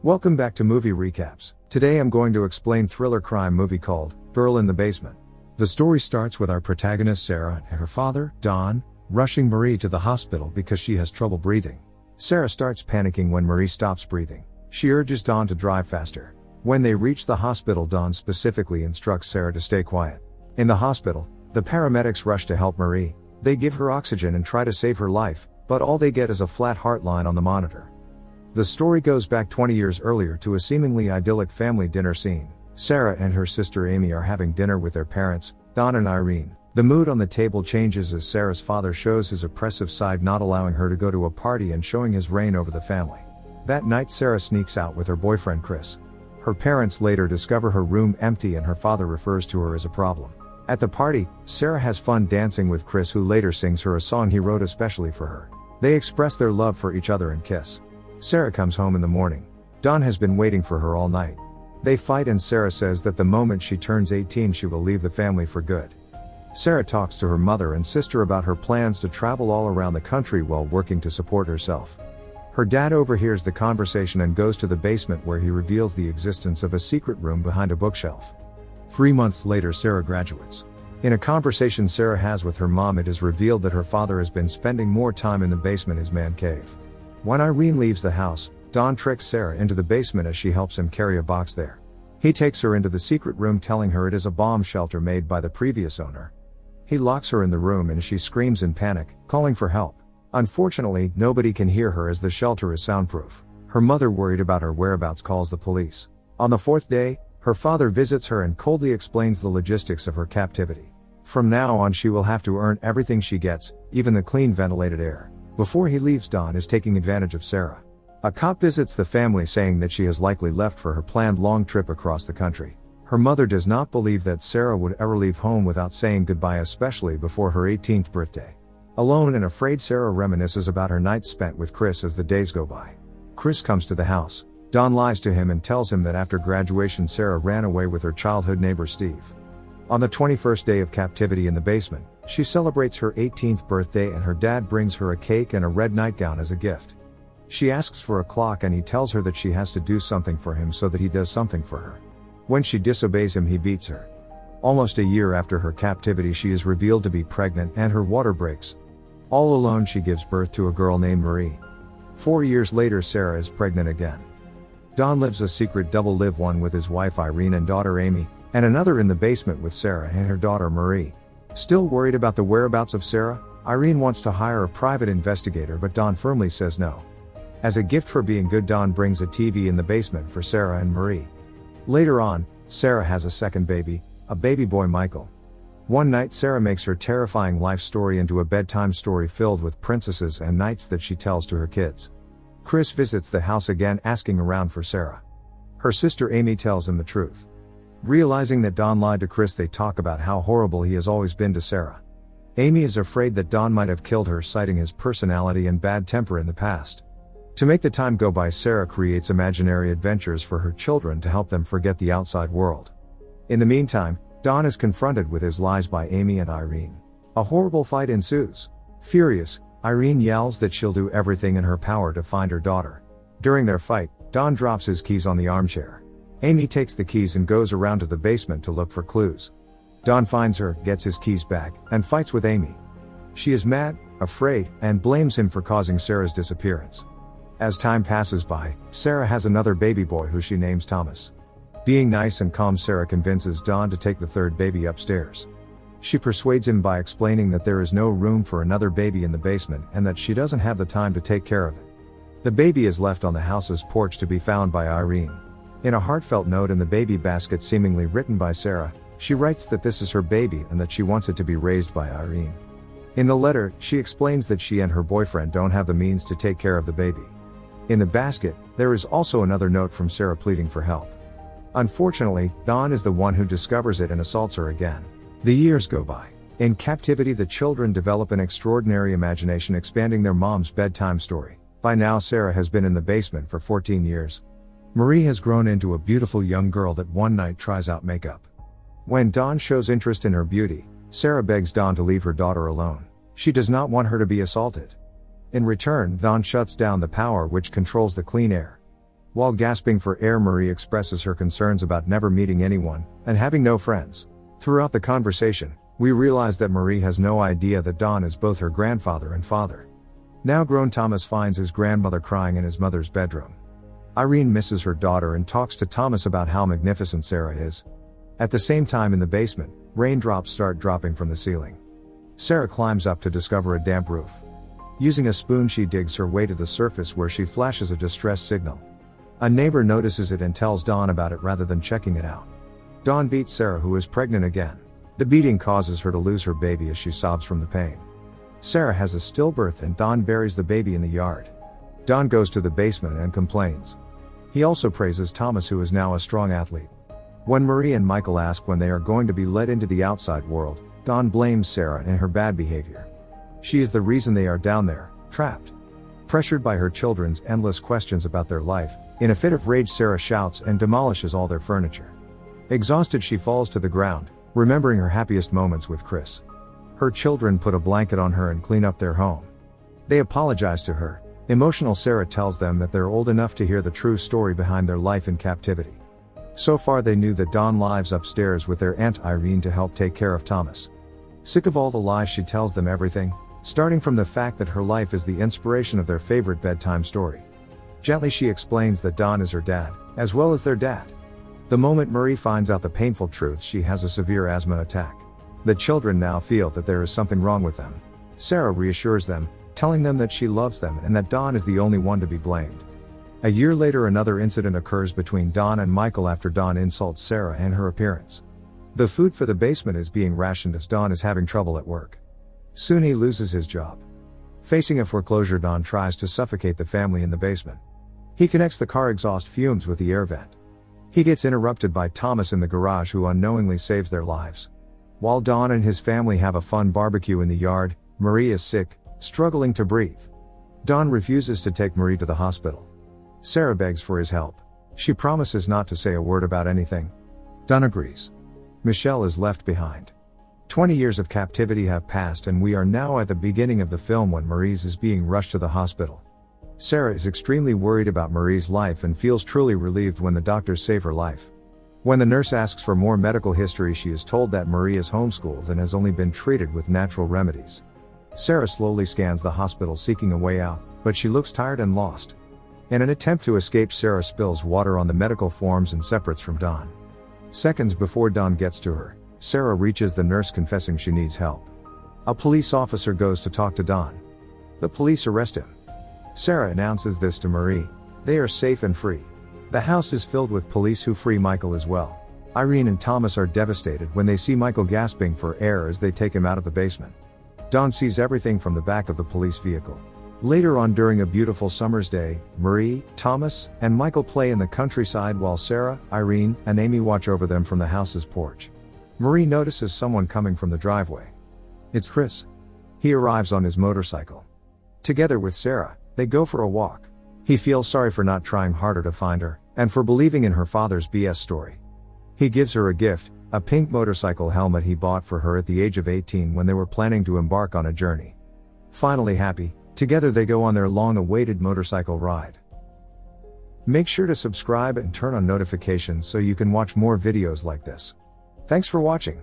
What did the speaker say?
Welcome back to Movie Recaps. Today I'm going to explain thriller crime movie called Girl in the Basement. The story starts with our protagonist Sara and her father, Don, rushing Marie to the hospital because she has trouble breathing. Sara starts panicking when Marie stops breathing. She urges Don to drive faster. When they reach the hospital, Don specifically instructs Sara to stay quiet. In the hospital, the paramedics rush to help Marie. They give her oxygen and try to save her life, but all they get is a flat heart line on the monitor. The story goes back 20 years earlier to a seemingly idyllic family dinner scene. Sara and her sister Amy are having dinner with their parents, Don and Irene. The mood on the table changes as Sara's father shows his oppressive side, not allowing her to go to a party and showing his reign over the family. That night Sara sneaks out with her boyfriend Chris. Her parents later discover her room empty and her father refers to her as a problem. At the party, Sara has fun dancing with Chris, who later sings her a song he wrote especially for her. They express their love for each other and kiss. Sara comes home in the morning. Don has been waiting for her all night. They fight and Sara says that the moment she turns 18 she will leave the family for good. Sara talks to her mother and sister about her plans to travel all around the country while working to support herself. Her dad overhears the conversation and goes to the basement, where he reveals the existence of a secret room behind a bookshelf. 3 months later Sara graduates. In a conversation Sara has with her mom, it is revealed that her father has been spending more time in the basement, his man cave. When Irene leaves the house, Don tricks Sara into the basement as she helps him carry a box there. He takes her into the secret room, telling her it is a bomb shelter made by the previous owner. He locks her in the room and she screams in panic, calling for help. Unfortunately, nobody can hear her as the shelter is soundproof. Her mother, worried about her whereabouts, calls the police. On the 4th day, her father visits her and coldly explains the logistics of her captivity. From now on she will have to earn everything she gets, even the clean ventilated air. Before he leaves, Don is taking advantage of Sara. A cop visits the family, saying that she has likely left for her planned long trip across the country. Her mother does not believe that Sara would ever leave home without saying goodbye, especially before her 18th birthday. Alone and afraid, Sara reminisces about her nights spent with Chris as the days go by. Chris comes to the house. Don lies to him and tells him that after graduation Sara ran away with her childhood neighbor Steve. On the 21st day of captivity in the basement, she celebrates her 18th birthday and her dad brings her a cake and a red nightgown as a gift. She asks for a clock and he tells her that she has to do something for him, so that he does something for her. When she disobeys him, he beats her. Almost a year after her captivity she is revealed to be pregnant and her water breaks. All alone she gives birth to a girl named Marie. 4 years later Sara is pregnant again. Don lives a secret double live, one with his wife Irene and daughter Amy, and another in the basement with Sara and her daughter Marie. Still worried about the whereabouts of Sara, Irene wants to hire a private investigator, but Don firmly says no. As a gift for being good, Don brings a TV in the basement for Sara and Marie. Later on, Sara has a second baby, a baby boy Michael. One night Sara makes her terrifying life story into a bedtime story filled with princesses and knights that she tells to her kids. Chris visits the house again, asking around for Sara. Her sister Amy tells him the truth. Realizing that Don lied to Chris, they talk about how horrible he has always been to Sara. Amy is afraid that Don might have killed her, citing his personality and bad temper in the past. To make the time go by, Sara creates imaginary adventures for her children to help them forget the outside world. In the meantime, Don is confronted with his lies by Amy and Irene. A horrible fight ensues. Furious, Irene yells that she'll do everything in her power to find her daughter. During their fight, Don drops his keys on the armchair. Amy takes the keys and goes around to the basement to look for clues. Don finds her, gets his keys back, and fights with Amy. She is mad, afraid, and blames him for causing Sara's disappearance. As time passes by, Sara has another baby boy who she names Thomas. Being nice and calm, Sara convinces Don to take the third baby upstairs. She persuades him by explaining that there is no room for another baby in the basement and that she doesn't have the time to take care of it. The baby is left on the house's porch to be found by Irene. In a heartfelt note in the baby basket, seemingly written by Sara, she writes that this is her baby and that she wants it to be raised by Irene. In the letter, she explains that she and her boyfriend don't have the means to take care of the baby. In the basket, there is also another note from Sara pleading for help. Unfortunately, Don is the one who discovers it and assaults her again. The years go by. In captivity, the children develop an extraordinary imagination, expanding their mom's bedtime story. By now Sara has been in the basement for 14 years. Marie has grown into a beautiful young girl that one night tries out makeup. When Don shows interest in her beauty, Sara begs Don to leave her daughter alone. She does not want her to be assaulted. In return, Don shuts down the power which controls the clean air. While gasping for air, Marie expresses her concerns about never meeting anyone and having no friends. Throughout the conversation, we realize that Marie has no idea that Don is both her grandfather and father. Now grown, Thomas finds his grandmother crying in his mother's bedroom. Irene misses her daughter and talks to Thomas about how magnificent Sara is. At the same time, in the basement, raindrops start dropping from the ceiling. Sara climbs up to discover a damp roof. Using a spoon, she digs her way to the surface, where she flashes a distress signal. A neighbor notices it and tells Dawn about it rather than checking it out. Dawn beats Sara, who is pregnant again. The beating causes her to lose her baby as she sobs from the pain. Sara has a stillbirth and Dawn buries the baby in the yard. Dawn goes to the basement and complains. He also praises Thomas, who is now a strong athlete. When Marie and Michael ask when they are going to be let into the outside world, Dawn blames Sara and her bad behavior. She is the reason they are down there, trapped. Pressured by her children's endless questions about their life, in a fit of rage, Sara shouts and demolishes all their furniture. Exhausted, she falls to the ground, remembering her happiest moments with Chris. Her children put a blanket on her and clean up their home. They apologize to her. Emotional, Sara tells them that they're old enough to hear the true story behind their life in captivity. So far they knew that Dawn lives upstairs with their Aunt Irene to help take care of Thomas. Sick of all the lies, she tells them everything, starting from the fact that her life is the inspiration of their favorite bedtime story. Gently she explains that Don is her dad, as well as their dad. The moment Marie finds out the painful truth, she has a severe asthma attack. The children now feel that there is something wrong with them. Sara reassures them, telling them that she loves them and that Don is the only one to be blamed. A year later, another incident occurs between Don and Michael after Don insults Sara and her appearance. The food for the basement is being rationed as Don is having trouble at work. Soon he loses his job. Facing a foreclosure, Don tries to suffocate the family in the basement. He connects the car exhaust fumes with the air vent. He gets interrupted by Thomas in the garage, who unknowingly saves their lives. While Don and his family have a fun barbecue in the yard, Marie is sick, struggling to breathe. Don refuses to take Marie to the hospital. Sara begs for his help. She promises not to say a word about anything. Don agrees. Michelle is left behind. 20 years of captivity have passed and we are now at the beginning of the film when Marie's is being rushed to the hospital. Sara is extremely worried about Marie's life and feels truly relieved when the doctors save her life. When the nurse asks for more medical history, she is told that Marie is homeschooled and has only been treated with natural remedies. Sara slowly scans the hospital seeking a way out, but she looks tired and lost. In an attempt to escape, Sara spills water on the medical forms and separates from Don. Seconds before Don gets to her, Sara reaches the nurse confessing she needs help. A police officer goes to talk to Don. The police arrest him. Sara announces this to Marie. They are safe and free. The house is filled with police who free Michael as well. Irene and Thomas are devastated when they see Michael gasping for air as they take him out of the basement. Don sees everything from the back of the police vehicle. Later on, during a beautiful summer's day, Marie, Thomas, and Michael play in the countryside while Sara, Irene, and Amy watch over them from the house's porch. Marie notices someone coming from the driveway. It's Chris. He arrives on his motorcycle. Together with Sara, they go for a walk. He feels sorry for not trying harder to find her, and for believing in her father's BS story. He gives her a gift, a pink motorcycle helmet he bought for her at the age of 18 when they were planning to embark on a journey. Finally happy, together they go on their long-awaited motorcycle ride. Make sure to subscribe and turn on notifications so you can watch more videos like this. Thanks for watching.